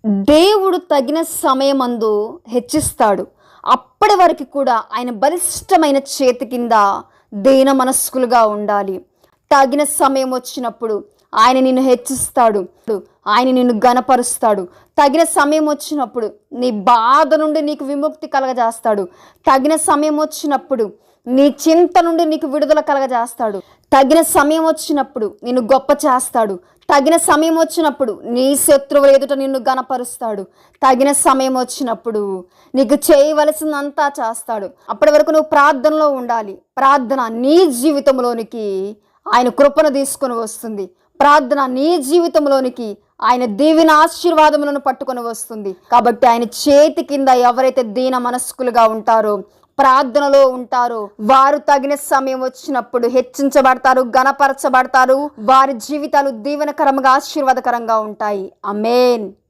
దేవుడు తగిన సమయమందు హెచ్చిస్తాడు. అప్పటి వరకు కూడా ఆయన బలిష్టమైన చేతి కింద దీన మనస్కులుగా ఉండాలి. తగిన సమయం వచ్చినప్పుడు ఆయన నిన్ను హెచ్చిస్తాడు. ఆయన నిన్ను ఘనపరుస్తాడు. తగిన సమయం వచ్చినప్పుడు నీ బాధ నుండి నీకు విముక్తి కలగజేస్తాడు. తగిన సమయం వచ్చినప్పుడు నీ చింత నుండి నీకు విడుదల కలగజేస్తాడు. తగిన సమయం వచ్చినప్పుడు నిన్ను గొప్ప చేస్తాడు. తగిన సమయం వచ్చినప్పుడు నీ శత్రువుల ఎదుట నిన్ను గణపరుస్తాడు. తగిన సమయం వచ్చినప్పుడు నీకు చేయవలసిందంతా చేస్తాడు. అప్పటి వరకు నువ్వు ప్రార్థనలో ఉండాలి. ప్రార్థన నీ జీవితంలోనికి ఆయన కృపను తీసుకొని వస్తుంది. ప్రార్థన నీ జీవితంలోనికి ఆయన దీవెన ఆశీర్వాదములను పట్టుకొని వస్తుంది. కాబట్టి ఆయన చేతి కింద ఎవరైతే దీన మనస్కులుగా ఉంటారో, ప్రార్థనలో ఉంటారో, వారు తగిన సమయం వచ్చినప్పుడు హెచ్చించబడతారు, ఘనపరచబడతారు. వారి జీవితాలు దీవెనకరంగా ఆశీర్వాదకరంగా ఉంటాయి. ఆమేన్.